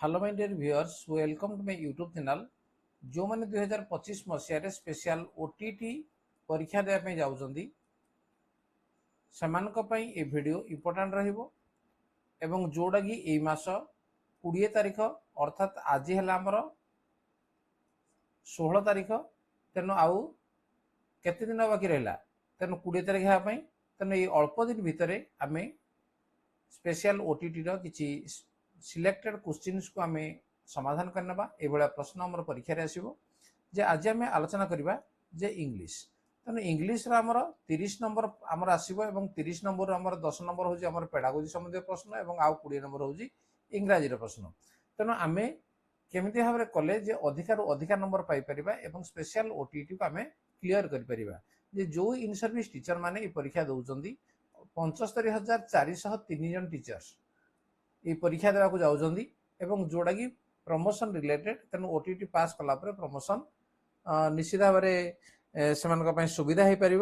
Hello my dear viewers, welcome to my YouTube channel. जो मैंने 2025 मसीह special OTT परीक्षा देवाई जाऊँगी से वीडियो इम्पोर्टाट रहिबो एवं जोड़ा कि यही मास 20 तारीख अर्थात आज है आमर 16 तारीख। तेणु आउ केते दिन बाकी रहा, तेणु 20 तारीख हाँपाई तेणु ये अल्प दिन भितर आम स्पेशल ओटीटी किसी सिलेक्टेड क्वेश्चंस को आम समाधान करना। ये प्रश्न आम परीक्षा आसो जे आज आम आलोचना करवा जे इंग्लिश। तेणु इंग्लिश आमर 30 नंबर आमर आसो, 30 नंबर आमर 10 नंबर हूँ पेडागोजी संबंधी प्रश्न और आउ 20 नंबर हूँ इंग्राजी प्रश्न। तेणु आम केमी भाव में कले अधिकार अधिका नंबर पाइपर और स्पेशल ओटीटी को आम क्लीयर कर जो इन सर्विस टीचर मैंने परीक्षा दौरान 75,403 जन टीचर्स ये परीक्षा देवाक जाऊँगी एवं जोड़ा कि प्रमोशन रिलेटेड। तेणु ओटीटी पास कलापर प्रमोशन निश्चित भाव में सुविधा हो पार।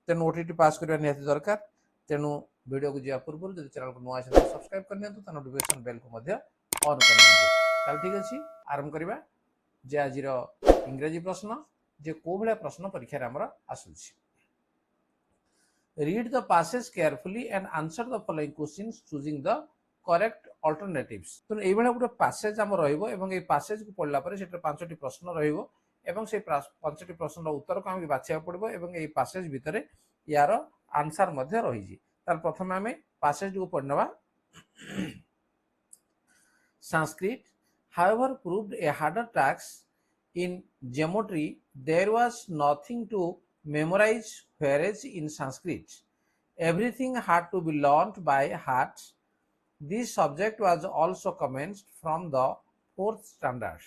तेणु ओटीटी पास करने निहाती दरकार। तेणु वीडियो को जा पूर्व जो चैनल को नुआ सब्सक्राइब करनी नोटिफिकेशन बेल को ऑन कर। ठीक अच्छे, आरंभ करवा जे आज इंग्राजी प्रश्न जे को भाया प्रश्न परीक्षा आमर आसूची। Read the passage carefully and answer the following questions choosing the correct alternatives। तो ये गोटे पैसेज आम रही पैसेज को पढ़ला से 5टी प्रश्न रही पांचटी प्रश्न उत्तर को आम बाछा पड़ो और ये पैसेज भितर यार आंसर रही। प्रथम आम पैसेज को पढ़ना। Sanskrit, however, proved a harder task in geometry. There was nothing to memorize, whereas in Sanskrit, everything had to be learnt by heart. This subject was also commenced from the 4th standard.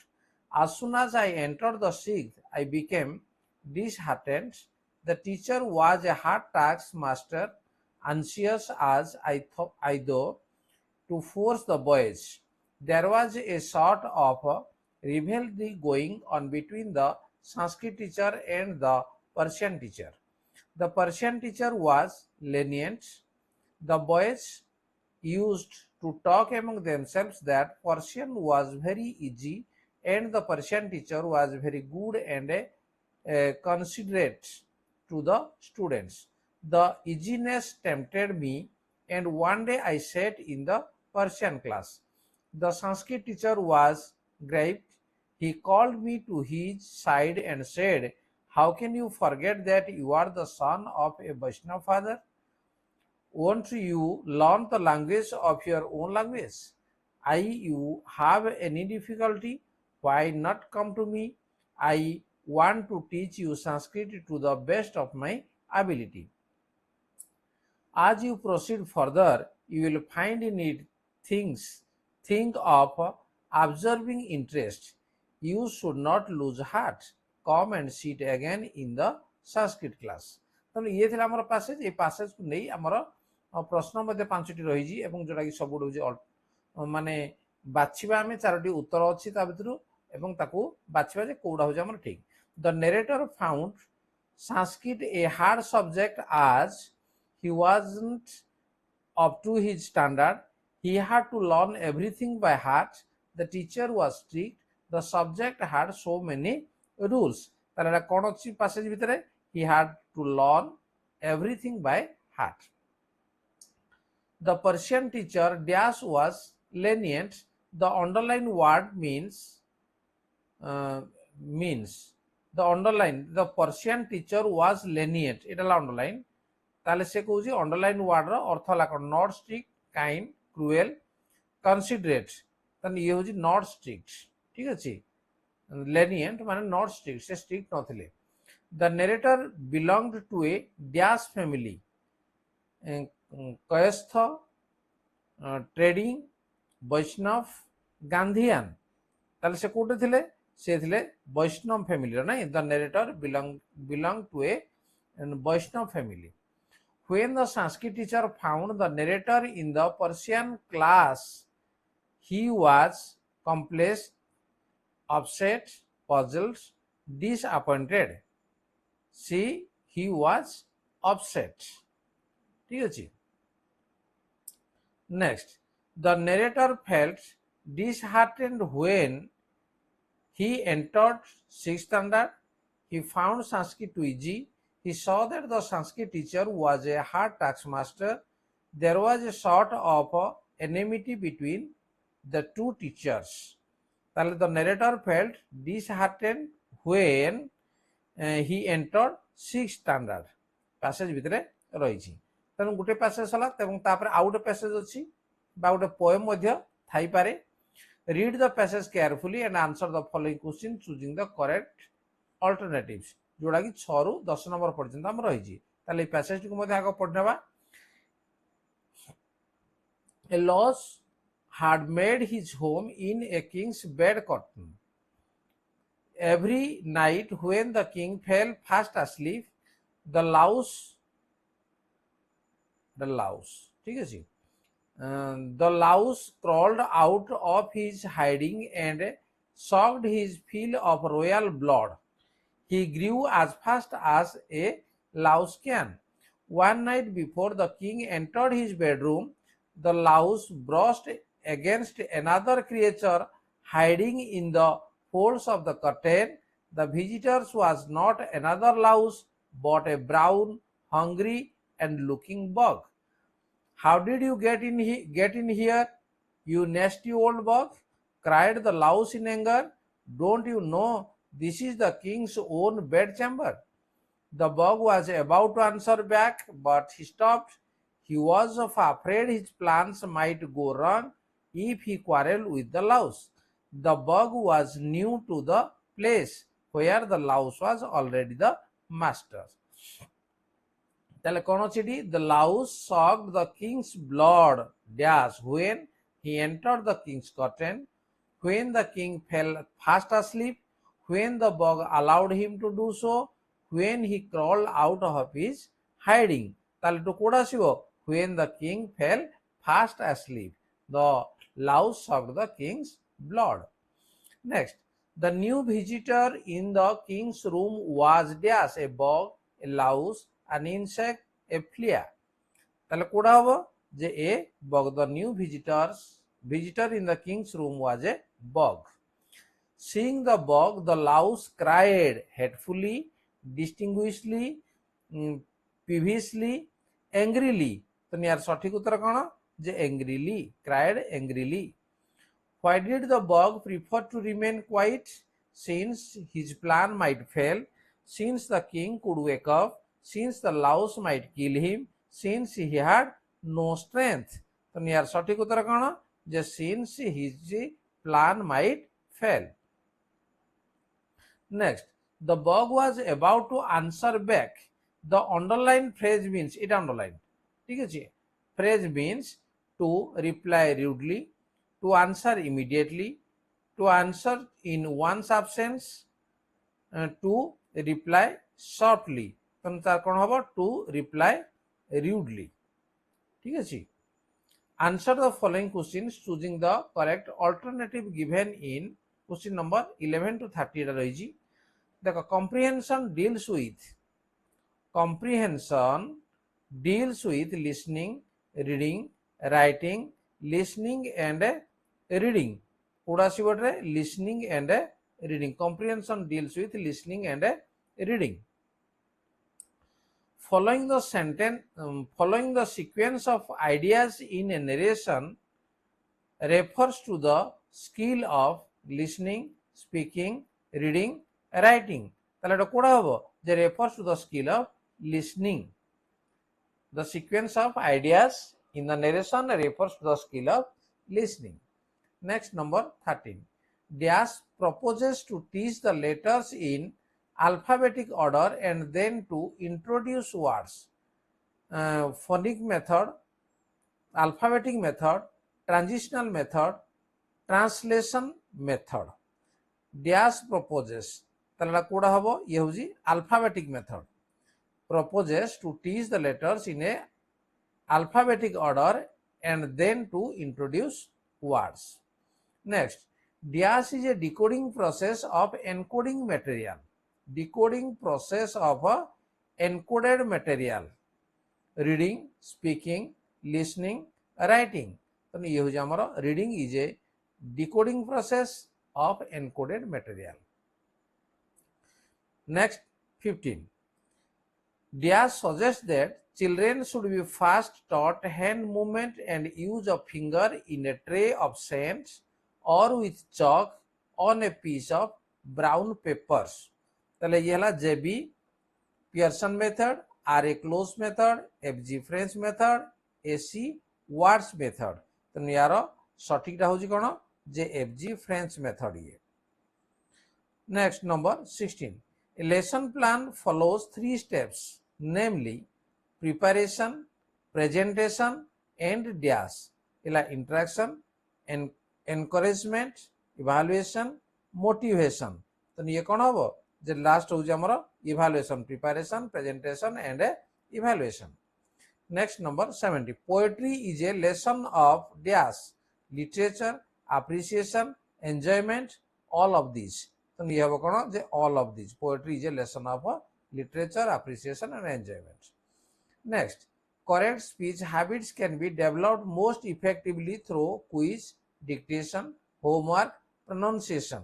As soon as I entered the 6th, I became disheartened. The teacher was a hard task master, anxious as I though to force the boys. There was a sort of rivalry going on between the Sanskrit teacher and the Persian teacher. The Persian teacher was lenient. The boys used to talk among themselves that Persian was very easy and the Persian teacher was very good and considerate to the students. The easiness tempted me, and one day I sat in the Persian class. The Sanskrit teacher was grieved. He called me to his side and said, "How can you forget that you are the son of a Vaishnava father? Won't you learn the language of your own language? You have any difficulty? Why not come to me? I want to teach you Sanskrit to the best of my ability. As you proceed further, you will find in it think of observing interest. You should not lose heart. Come and sit again in the Sanskrit class." तो ये थे आमर passage. ये passage को नहीं आमर प्रश्न मध्य 5टी रही जोटा कि सब माने बाछिबा आम 4टी उत्तर अच्छी भर बाछिबा जे कौटा हूँ ठीक। The narrator found Sanskrit a hard subject as he wasn't up to his standard. He had to learn everything by heart. The teacher was strict. The subject had so many rules. तार कौन अच्छी passage भितर he had to learn everything by heart. The Persian teacher dash was lenient. The underlined word means the underline the Persian teacher was lenient. It underline ताले से कहूँ underline word अर्थ है not strict, kind, cruel, considerate. ये हूँ not strict. ठीक अच्छे, lenient माने नॉट स्ट्रिक्ट, से स्ट्रिक्ट नथिले। The narrator belonged to a dash family, Kayastha, trading, Vaishnav, Gandhian. ताले से कोटे थिले? से थिले वैष्णव फैमिली ना। The narrator belong to a Vaishnav family. When the Sanskrit teacher found the narrator in the Persian class, he was complacent, upset, puzzled, disappointed. See, he was upset. ठीक है। Next, the narrator felt disheartened when he entered sixth standard. He found Sanskrit too easy. He saw that the Sanskrit teacher was a hard taskmaster. There was a sort of enmity between the two teachers. The narrator felt disheartened when he entered sixth standard. Passage ଭିତରେ ରହିଛି ତେଣୁ ଗୋଟେ passage ହେଲା ଏବଂ ତାପରେ ଆଉ ଗୋଟେ passage ଅଛି ବା ଗୋଟେ poem ମଧ୍ୟ ଥାଇପାରେ. Read the passage carefully and answer the following question choosing the correct alternatives. जोड़ा कि 6 ରୁ 10 नंबर पर्यंत हम रही ताले ए पैसेज को मध्य आगे पढ़नेबा. A louse had made his home in a king's bed curtain. Every night when the king fell fast asleep, the louse ठीक है जी, the louse crawled out of his hiding and sucked his fill of royal blood. He grew as fast as a louse can. One night before the king entered his bedroom, the louse brushed against another creature hiding in the folds of the curtain. The visitor was not another louse but a brown, hungry and looking bug. How did you get in here, you nasty old bug? Cried the louse in anger. Don't you know this is the king's own bedchamber? The bug was about to answer back, but he stopped. He was afraid his plans might go wrong if he quarreled with the louse. The bug was new to the place where the louse was already the master. তাহলে কোন চিঠি? The louse sucked the king's blood dash when he entered the king's curtain, when the king fell fast asleep, when the bug allowed him to do so, when he crawled out of his hiding. তাহলে তো code আসিব when the king fell fast asleep. The louse sucked the king's blood. Next, the new visitor in the king's room was dash a bug, a louse, an insect, a flea. তাহলে code হবে যে a bug. The new visitor in the king's room was a bug. Seeing the bug, the louse cried hatefully, distinguishedly, peevishly, angrily. তো ইয়ার সঠিক উত্তর কোন? যে angrily, cried angrily. Why did the bug prefer to remain quiet? Since his plan might fail, since the king could wake up, since the louse might kill him, since he had no strength. তো ইয়ার সঠিক উত্তর কোন? যে since his plan might fail. Next, the bug was about to answer back. The underlined phrase means, এটা underline, ঠিক আছে? Phrase means to reply rudely, to answer immediately, to answer in one's absence, to reply shortly. তার কোন হবে? to reply rudely, ঠিক আছে? Answer the following questions choosing the correct alternative given in question number 11 to 30 এটা রয়েছে. দেখো, comprehension deals with listening, reading, writing, listening and reading. কোডা আসিবটরে listening and reading. Comprehension deals with listening and reading. Following the sequence of ideas in a narration refers to the skill of listening, speaking, reading, writing. তাহলে এটা Coda হবে যে refers to the skill of listening. The sequence of ideas in the narration refers to the skill of listening. Next, number 13. Dash proposes to teach the letters in alphabetic order and then to introduce words. Phonic method, alphabetic method, transitional method, translation method. Dash proposes. তাহলে Coda হবো ইয়ে হচ্ছে alphabetic method. Proposes to teach the letters in a alphabetic order and then to introduce words. Next, dash is a decoding process of encoding material. Decoding process of a encoded material. Reading, speaking, listening, writing. तो ये हो जाए हमारा reading is a decoding process of encoded material. Next, 15. Diaz suggests that children should be first taught hand movement and use of finger in a tray of sands or with chalk on a piece of brown papers. ताले ये हला JB Pearson method, R A close method, F G French method, A C Ward's method. तो यार सठिकटा होची कोन जे F G French method ये. Next, number 16. A lesson plan follows 3 steps, namely preparation, presentation, and dash. Ila interaction, encouragement, evaluation, motivation. तो ये कौन होबो जे लास्ट हो हमर evaluation, preparation, presentation, and evaluation. Next, number 70. Poetry is a lesson of dash, literature, appreciation, enjoyment, all of these. तो ये होबो कोन जे all of these. Poetry is a lesson of literature, appreciation, and enjoyment. Next, correct speech habits can be developed most effectively through quiz, dictation, homework, pronunciation.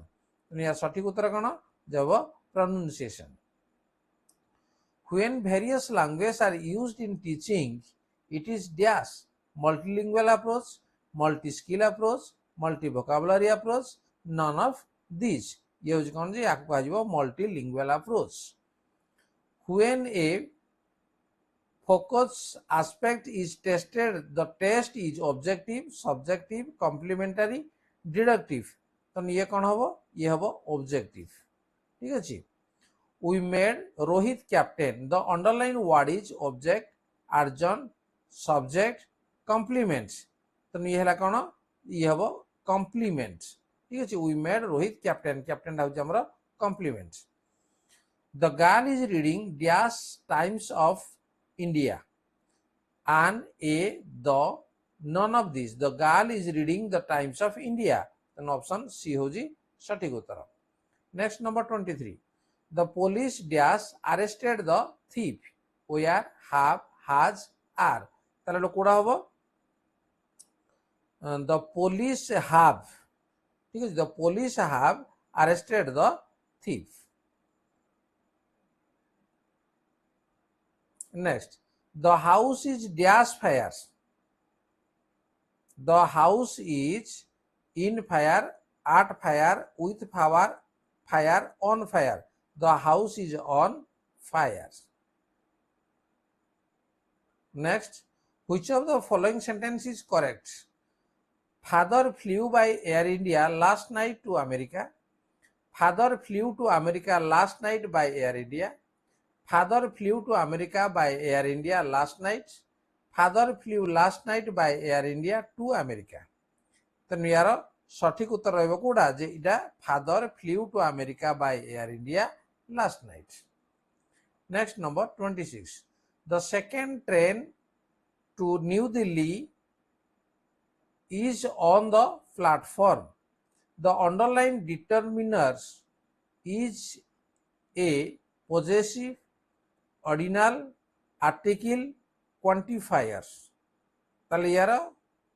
तो ये सठिक उत्तर कोन जब pronunciation. When various languages are used in teaching, it is dash, multilingual approach, multi-skill approach, multi-vocabulary approach, none of these. ये होची कोन जे याकु कहजिवो multilingual approach. When a focus aspect is tested, the test is objective, subjective, complementary, deductive. तो ये कौन होबो ये होबो objective. ठीक अछि. We made Rohit captain. The underlined word is object, adjunct, subject, complements. तो ये हला कौन ये होबो complement. ठीक अछि. We made Rohit captain. Captain होची हमर complement. The girl is reading dash Times of India. An, a, the, none of these. The girl is reading the Times of India. Then option C hoji sathik uttara. Next, number 23. The police dash arrested the thief. Where, have, has, are. তাহলে Coda হবো the police have. ঠিক আছে, the police have arrested the thief. Next, the house is dash fire. The house is in fire, at fire, with fire, fire, on fire. The house is on fire. Next, which of the following sentence is correct? Father flew by Air India last night to America. Father flew to America last night by Air India. Father flew to America by Air India last night. Father flew last night by Air India to America. तो यार सठिक उत्तर रहबो कोडा जे इटा father flew to America by Air India last night. Next, number 26. The second train to New Delhi is on the platform. The underlined determiners is a possessive, ordinal, article, quantifiers. ताले यार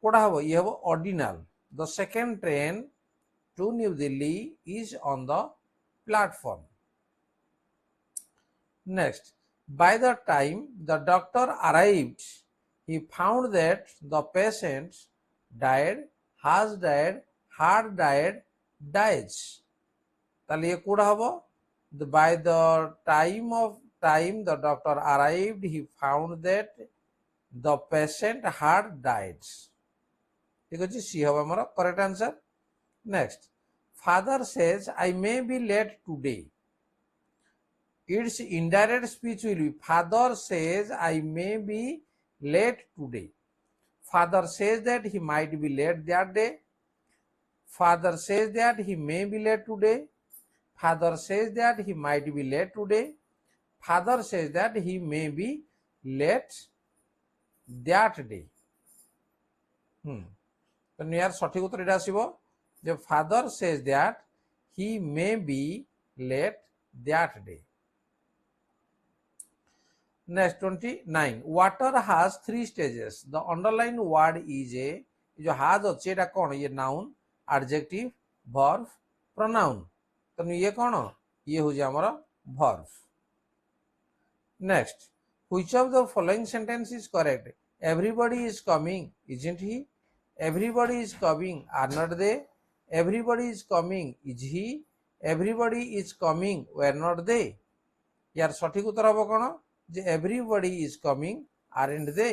कोडा हबो ये हबो ordinal. The second train to New Delhi is on the platform. Next, by the time the doctor arrived, he found that the patient died, has died, had died, dies. ताले ये कोडा हबो by the time the doctor arrived, he found that the patient had died. ठीक अछि, सी हबो हमर correct answer. Next, father says I may be late today. Its indirect speech will be father says I may be late today. Father says that he might be late that day. Father says that he may be late today. Father says that he might be late today. Father says that he may be late that day. तो यार सठिक उत्तर एटा आसीबो जे father says that he may be late that day. Next 29. Water has 3 stages. The underline word is a जो has अछि एटा कोन ये नाउन adjective verb pronoun तो ये कौन ये हूँ आमर verb next which of the following sentence is correct everybody is coming isn't he everybody is coming are not they everybody is coming is he everybody is coming were not they यार सठिक उत्तर हम कौन जे everybody is coming aren't दे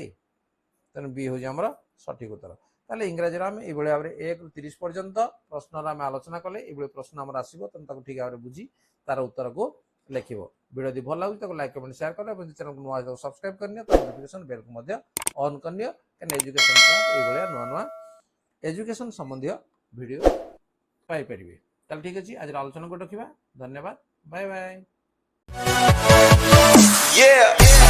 तेणु B हूँ आमर सठिक उत्तर ताले इंग्राजी आम ये भाव में 1 ରୁ 30 पर्यंत प्रश्न आम आलोचना कले ये प्रश्न आम आसो तेणु ठीक भाव में बुझी तार उत्तर को लिख वीडियो यदि भल लगे लाइक कमेंट शेयर करें चैनल को नुआ सब्सक्राइब करनी तो नोटिफिकेशन बेल को ऑन करनी कहीं एजुकेशन ये नुआ नुआ एजुकेशन संबंधी वीडियो पाइपर ताल ठीक अच्छे आज आलोचना को रखा धन्यवाद बाय बाय Yeah.